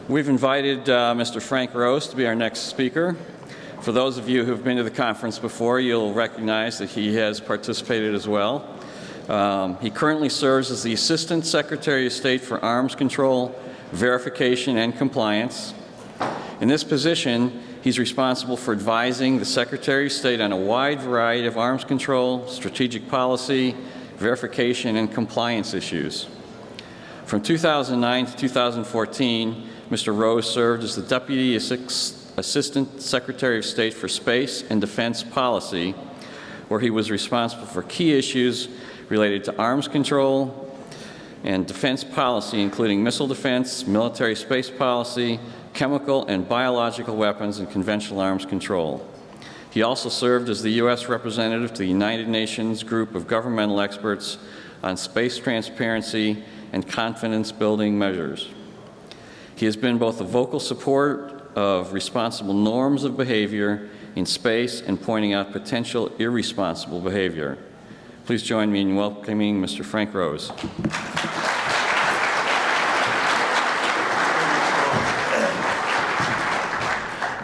We've invited Mr. Frank Rose to be our next speaker. For those of you who have been to the conference before, you'll recognize that he has participated as well. He currently serves as the Assistant Secretary of State for Arms Control, Verification, and Compliance. In this position, he's responsible for advising the Secretary of State on a wide variety of arms control, strategic policy, verification, and compliance issues. From 2009 to 2014, Mr. Rose served as the Deputy Assistant Secretary of State for Space and Defense Policy, where he was responsible for key issues related to arms control and defense policy, including missile defense, military space policy, chemical and biological weapons, and conventional arms control. He also served as the U.S. representative to the United Nations group of governmental experts on space transparency and confidence-building measures. He has been both a vocal supporter of responsible norms of behavior in space and pointing out potential irresponsible behavior. Please join me in welcoming Mr. Frank Rose.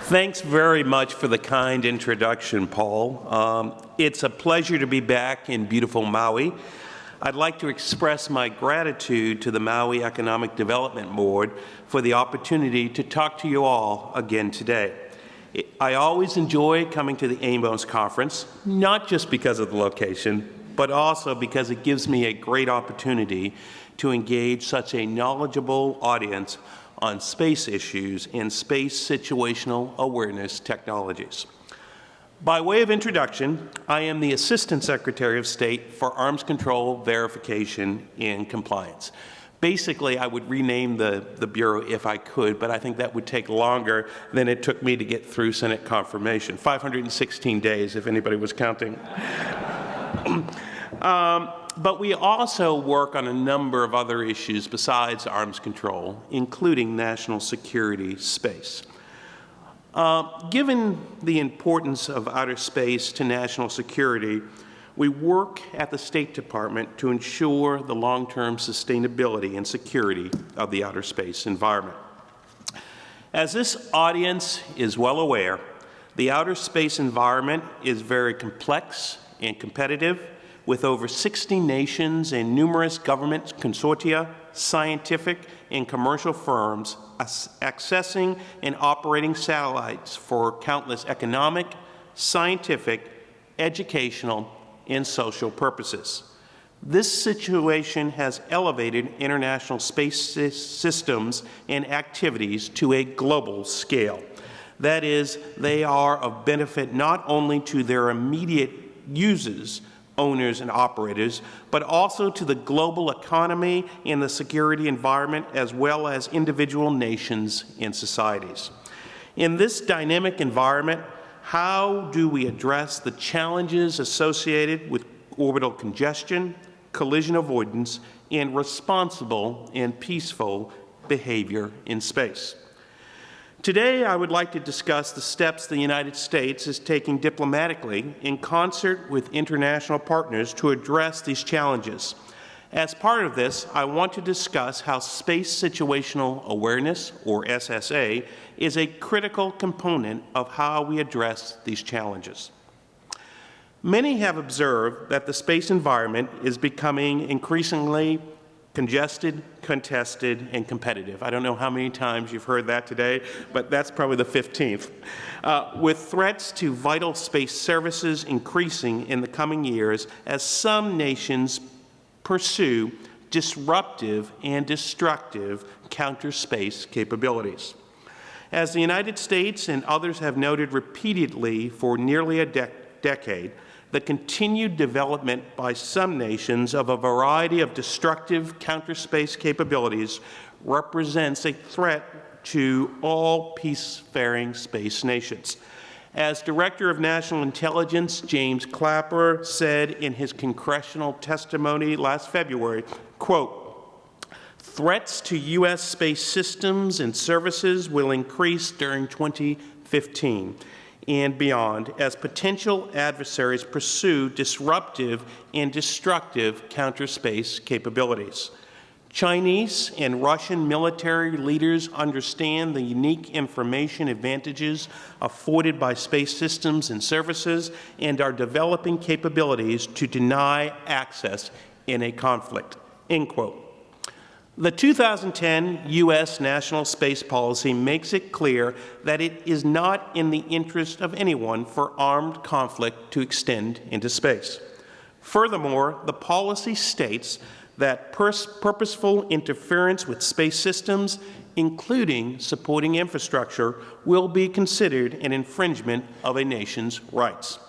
Thanks very much for the kind introduction, Paul. It's a pleasure to be back in beautiful Maui. I'd like to express my gratitude to the Maui Economic Development Board for the opportunity to talk to you all again today. I always enjoy coming to the AMOS conference, not just because of the location, but also because it gives me a great opportunity to engage such a knowledgeable audience on space issues and space situational awareness technologies. By way of introduction, I am the Assistant Secretary of State for Arms Control, Verification, and Compliance. Basically, I would rename the Bureau if I could, but I think that would take longer than it took me to get through Senate confirmation. 516 days, if anybody was counting. But we also work on a number of other issues besides arms control, including national security space. Given the importance of outer space to national security, we work at the State Department to ensure the long-term sustainability and security of the outer space environment. As this audience is well aware, the outer space environment is very complex and competitive, with over 60 nations and numerous government consortia, scientific and commercial firms accessing and operating satellites for countless economic, scientific, educational, and social purposes. This situation has elevated international space systems and activities to a global scale. That is, they are of benefit not only to their immediate users, owners and operators, but also to the global economy and the security environment, as well as individual nations and societies. In this dynamic environment, how do we address the challenges associated with orbital congestion, collision avoidance, and responsible and peaceful behavior in space? Today, I would like to discuss the steps the United States is taking diplomatically in concert with international partners to address these challenges. As part of this, I want to discuss how space situational awareness, or SSA, is a critical component of how we address these challenges. Many have observed that the space environment is becoming increasingly congested, contested, and competitive. I don't know how many times you've heard that today, but that's probably the 15th. With threats to vital space services increasing in the coming years as some nations pursue disruptive and destructive counter-space capabilities. As the United States and others have noted repeatedly for nearly a decade, the continued development by some nations of a variety of destructive counter-space capabilities represents a threat to all peacefaring space nations. As Director of National Intelligence James Clapper said in his congressional testimony last February, quote, "Threats to U.S. space systems and services will increase during 2015 and beyond as potential adversaries pursue disruptive and destructive counter-space capabilities. Chinese and Russian military leaders understand the unique information advantages afforded by space systems and services and are developing capabilities to deny access in a conflict." End quote. The 2010 U.S. National Space Policy makes it clear that it is not in the interest of anyone for armed conflict to extend into space. Furthermore, the policy states that purposeful interference with space systems, including supporting infrastructure, will be considered an infringement of a nation's rights.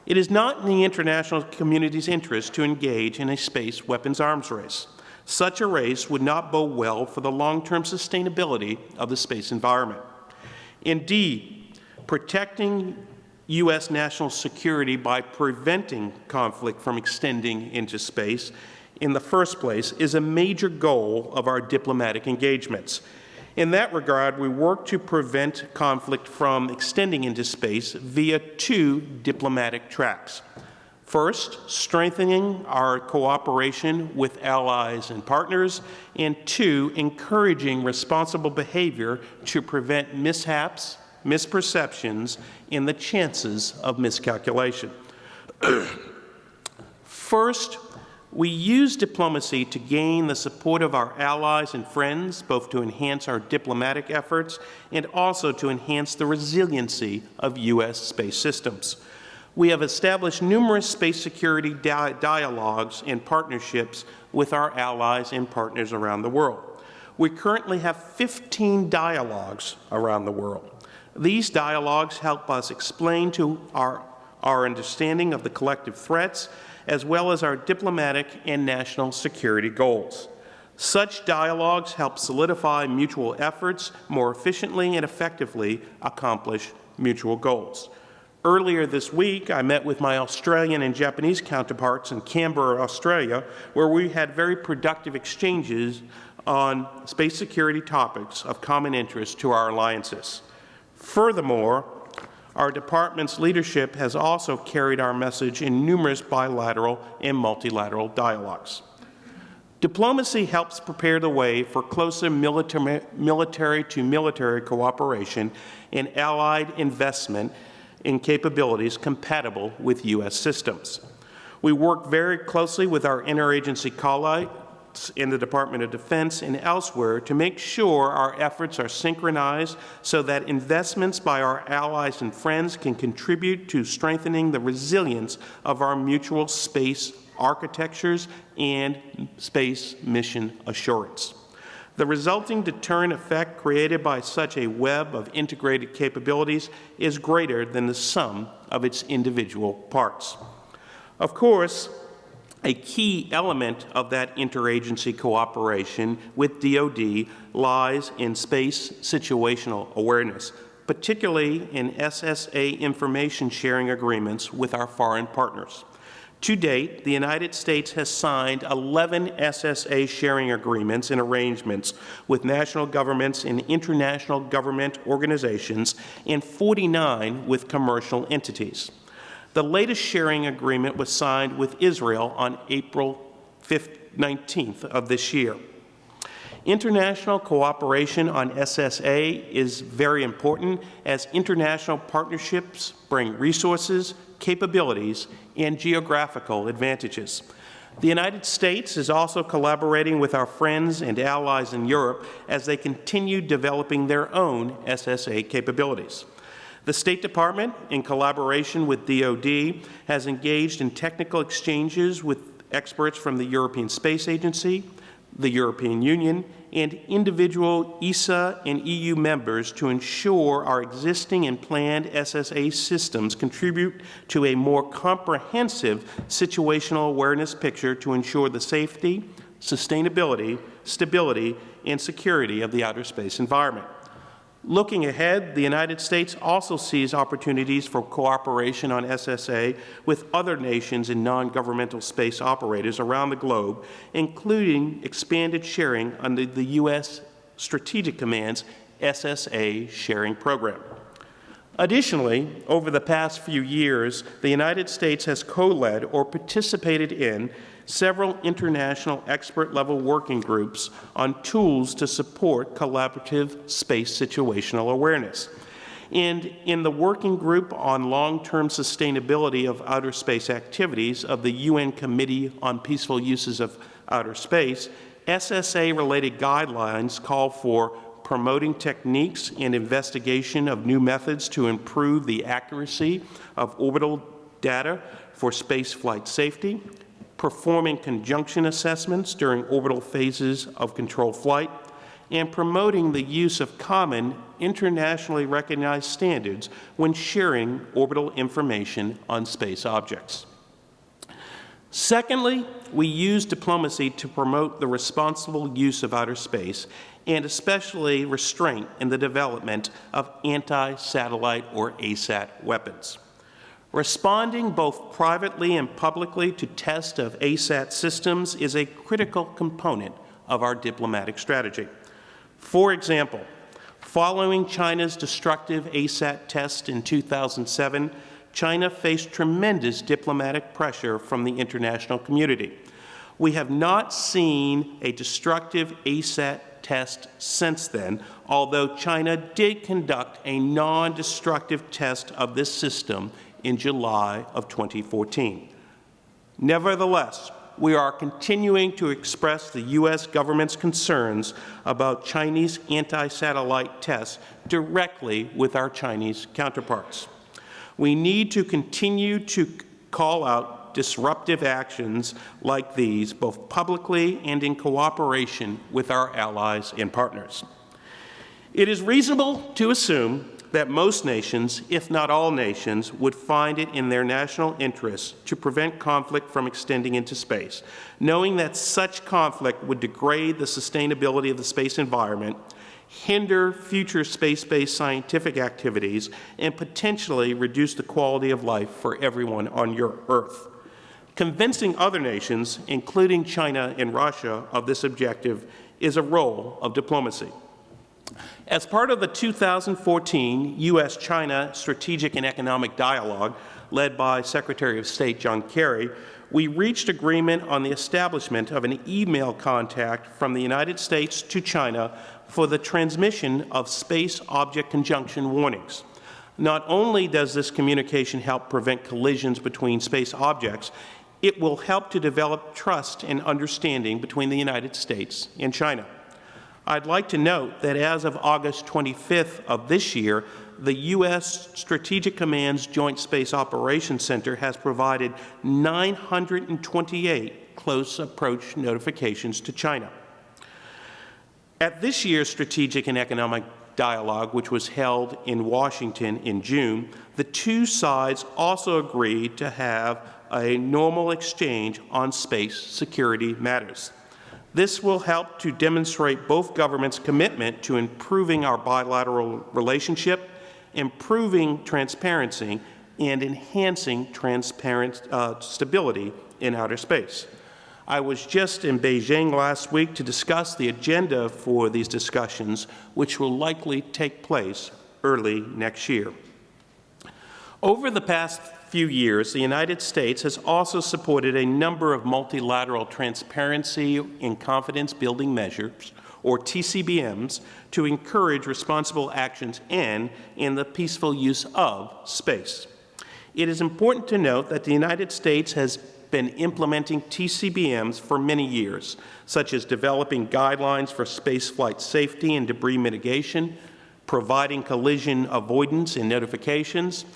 It is not in the international community's interest to engage in a space weapons arms race. Such a race would not bode well for the long-term sustainability of the space environment. Indeed, protecting U.S. national security by preventing conflict from extending into space in the first place is a major goal of our diplomatic engagements. In that regard, we work to prevent conflict from extending into space via two diplomatic tracks. First, strengthening our cooperation with allies and partners, and two, encouraging responsible behavior to prevent mishaps, misperceptions, and the chances of miscalculation. First, we use diplomacy to gain the support of our allies and friends, both to enhance our diplomatic efforts and also to enhance the resiliency of U.S. space systems. We have established numerous space security dialogues and partnerships with our allies and partners around the world. We currently have 15 dialogues around the world. These dialogues help us explain to our understanding of the collective threats, as well as our diplomatic and national security goals. Such dialogues help solidify mutual efforts more efficiently and effectively accomplish mutual goals. Earlier this week, I met with my Australian and Japanese counterparts in Canberra, Australia, where we had very productive exchanges on space security topics of common interest to our alliances. Furthermore, our department's leadership has also carried our message in numerous bilateral and multilateral dialogues. Diplomacy helps prepare the way for closer military-to-military cooperation and allied investment in capabilities compatible with U.S. systems. We work very closely with our interagency colleagues in the Department of Defense and elsewhere to make sure our efforts are synchronized so that investments by our allies and friends can contribute to strengthening the resilience of our mutual space architectures and space mission assurance. The resulting deterrent effect created by such a web of integrated capabilities is greater than the sum of its individual parts. Of course, a key element of that interagency cooperation with DoD lies in space situational awareness, particularly in SSA information sharing agreements with our foreign partners. To date, the United States has signed 11 SSA sharing agreements and arrangements with national governments and international government organizations and 49 with commercial entities. The latest sharing agreement was signed with Israel on April 19th of this year. International cooperation on SSA is very important as international partnerships bring resources, capabilities, and geographical advantages. The United States is also collaborating with our friends and allies in Europe as they continue developing their own SSA capabilities. The State Department, in collaboration with DoD, has engaged in technical exchanges with experts from the European Space Agency, the European Union, and individual ESA and EU members to ensure our existing and planned SSA systems contribute to a more comprehensive situational awareness picture to ensure the safety, sustainability, stability, and security of the outer space environment. Looking ahead, the United States also sees opportunities for cooperation on SSA with other nations and non-governmental space operators around the globe, including expanded sharing under the U.S. Strategic Command's SSA sharing program. Additionally, over the past few years, the United States has co-led or participated in several international expert-level working groups on tools to support collaborative space situational awareness. And in the Working Group on Long-Term Sustainability of Outer Space Activities of the UN Committee on Peaceful Uses of Outer Space, SSA-related guidelines call for promoting techniques and investigation of new methods to improve the accuracy of orbital data for spaceflight safety, performing conjunction assessments during orbital phases of controlled flight, and promoting the use of common, internationally recognized standards when sharing orbital information on space objects. Secondly, we use diplomacy to promote the responsible use of outer space, and especially restraint in the development of anti-satellite or ASAT weapons. Responding both privately and publicly to tests of ASAT systems is a critical component of our diplomatic strategy. For example, following China's destructive ASAT test in 2007, China faced tremendous diplomatic pressure from the international community. We have not seen a destructive ASAT test since then, although China did conduct a non-destructive test of this system in July of 2014. Nevertheless, we are continuing to express the U.S. government's concerns about Chinese anti-satellite tests directly with our Chinese counterparts. We need to continue to call out disruptive actions like these, both publicly and in cooperation with our allies and partners. It is reasonable to assume that most nations, if not all nations, would find it in their national interests to prevent conflict from extending into space, knowing that such conflict would degrade the sustainability of the space environment, hinder future space-based scientific activities, and potentially reduce the quality of life for everyone on your Earth. Convincing other nations, including China and Russia, of this objective is a role of diplomacy. As part of the 2014 U.S.-China Strategic and Economic Dialogue, led by Secretary of State John Kerry, we reached agreement on the establishment of an email contact from the United States to China for the transmission of space object conjunction warnings. Not only does this communication help prevent collisions between space objects, it will help to develop trust and understanding between the United States and China. I'd like to note that as of August 25th of this year, the U.S. Strategic Command's Joint Space Operations Center has provided 928 close approach notifications to China. At this year's Strategic and Economic Dialogue, which was held in Washington in June, the two sides also agreed to have a normal exchange on space security matters. This will help to demonstrate both governments' commitment to improving our bilateral relationship, improving transparency, and enhancing stability in outer space. I was just in Beijing last week to discuss the agenda for these discussions, which will likely take place early next year. Over the past few years, the United States has also supported a number of multilateral transparency and confidence building measures, or TCBMs, to encourage responsible actions in the peaceful use of space. It is important to note that the United States has been implementing TCBMs for many years, such as developing guidelines for spaceflight safety and debris mitigation, providing collision avoidance and notifications,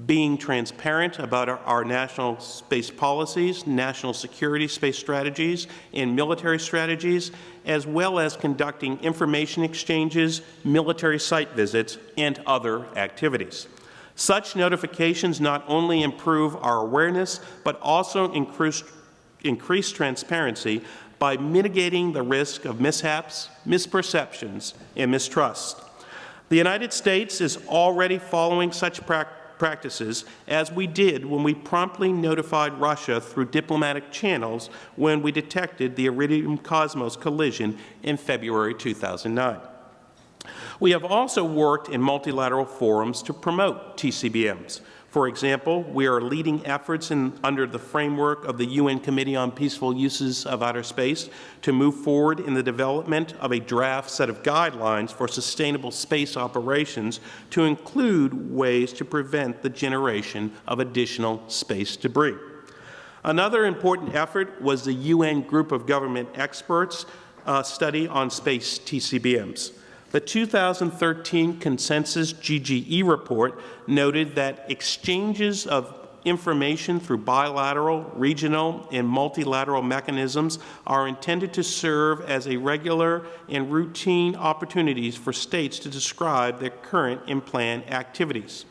being transparent about our national space policies, national security space strategies, and military strategies, as well as conducting information exchanges, military site visits, and other activities. Such notifications not only improve our awareness, but also increase transparency by mitigating the risk of mishaps, misperceptions, and mistrust. The United States is already following such practices, as we did when we promptly notified Russia through diplomatic channels when we detected the Iridium Cosmos collision in February 2009. We have also worked in multilateral forums to promote TCBMs. For example, we are leading efforts under the framework of the UN Committee on Peaceful Uses of Outer Space to move forward in the development of a draft set of guidelines for sustainable space operations to include ways to prevent the generation of additional space debris. Another important effort was the UN Group of Government Experts study on space TCBMs. The 2013 Consensus GGE report noted that exchanges of information through bilateral, regional, and multilateral mechanisms are intended to serve as a regular and routine opportunities for states to describe their current and planned activities.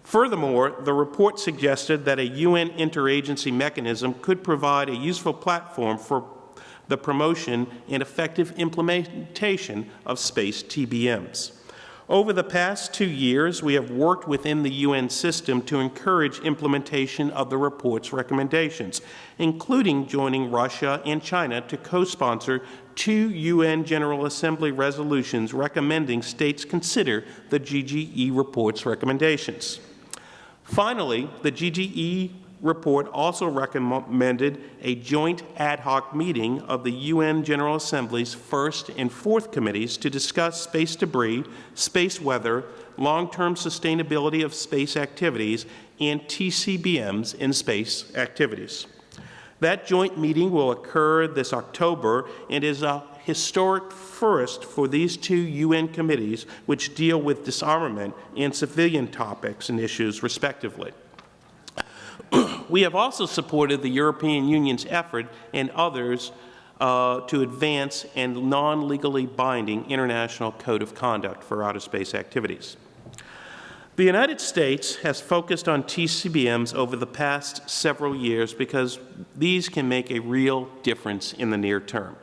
Furthermore, the report suggested that a UN interagency mechanism could provide a useful platform for the promotion and effective implementation of space TBMs. Over the past 2 years, we have worked within the UN system to encourage implementation of the report's recommendations, including joining Russia and China to co-sponsor 2 UN General Assembly resolutions recommending states consider the GGE report's recommendations. Finally, the GGE report also recommended a joint ad hoc meeting of the UN General Assembly's first and fourth committees to discuss space debris, space weather, long-term sustainability of space activities, and TCBMs in space activities. That joint meeting will occur this October and is a historic first for these 2 UN committees which deal with disarmament and civilian topics and issues respectively. We have also supported the European Union's effort and others to advance a non-legally binding international code of conduct for outer space activities. The United States has focused on TCBMs over the past several years because these can make a real difference in the near term.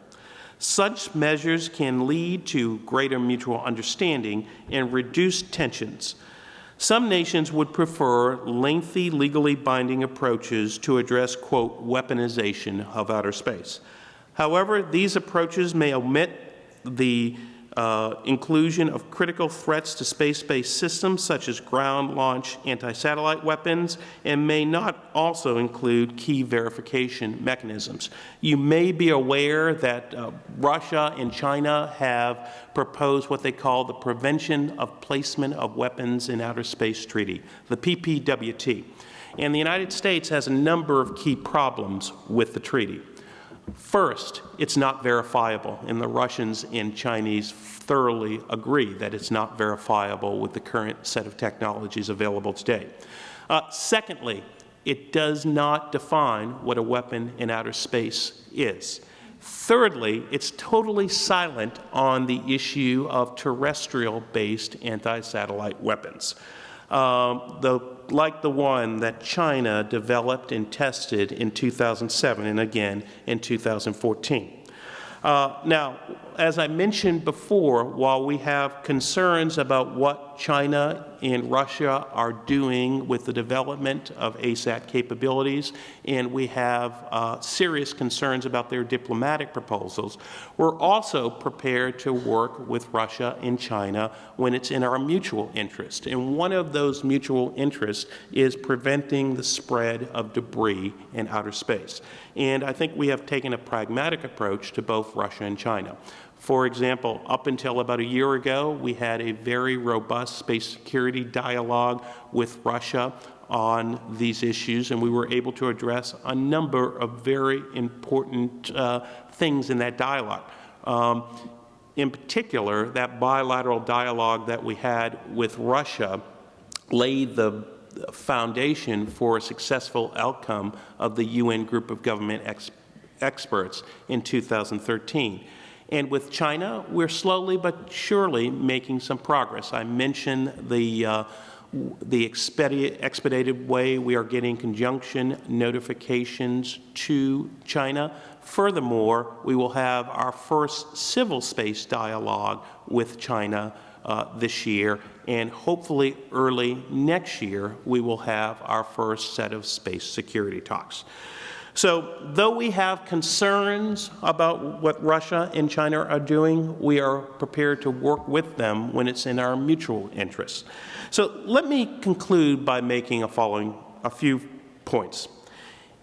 Such measures can lead to greater mutual understanding and reduced tensions. Some nations would prefer lengthy, legally binding approaches to address, quote, weaponization of outer space. However, these approaches may omit the inclusion of critical threats to space-based systems such as ground-launch anti-satellite weapons and may not also include key verification mechanisms. You may be aware that Russia and China have proposed what they call the Prevention of Placement of Weapons in Outer Space Treaty, the PPWT. And the United States has a number of key problems with the treaty. First, it's not verifiable, and the Russians and Chinese thoroughly agree that it's not verifiable with the current set of technologies available today. Secondly, it does not define what a weapon in outer space is. Thirdly, it's totally silent on the issue of terrestrial-based anti-satellite weapons, like the one that China developed and tested in 2007 and again in 2014. Now, as I mentioned before, while we have concerns about what China and Russia are doing with the development of ASAT capabilities, and we have serious concerns about their diplomatic proposals, we're also prepared to work with Russia and China when it's in our mutual interest. And one of those mutual interests is preventing the spread of debris in outer space. And I think we have taken a pragmatic approach to both Russia and China. For example, up until about a year ago, we had a very robust space security dialogue with Russia on these issues, and we were able to address a number of very important things in that dialogue. In particular, that bilateral dialogue that we had with Russia laid the foundation for a successful outcome of the UN Group of Government Experts in 2013. And with China, we're slowly but surely making some progress. I mentioned the expedited way we are getting conjunction notifications to China. Furthermore, we will have our first civil space dialogue with China this year, and hopefully early next year, we will have our first set of space security talks. So, though we have concerns about what Russia and China are doing, we are prepared to work with them when it's in our mutual interests. So, let me conclude by making a few points.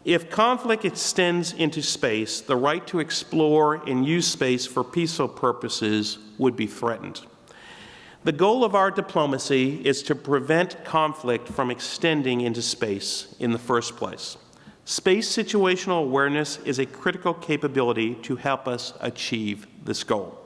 If conflict extends into space, the right to explore and use space for peaceful purposes would be threatened. The goal of our diplomacy is to prevent conflict from extending into space in the first place. Space situational awareness is a critical capability to help us achieve this goal.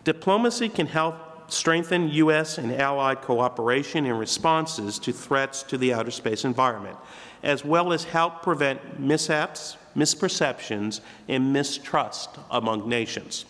Diplomacy can help strengthen U.S. and allied cooperation in responses to threats to the outer space environment, as well as help prevent mishaps, misperceptions, and mistrust among nations.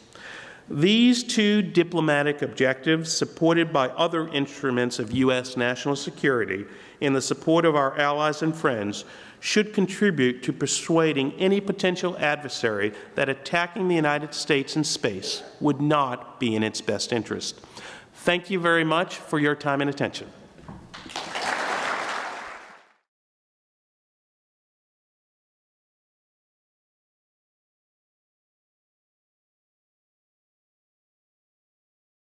These two diplomatic objectives, supported by other instruments of U.S. national security and the support of our allies and friends, should contribute to persuading any potential adversary that attacking the United States in space would not be in its best interest. Thank you very much for your time and attention.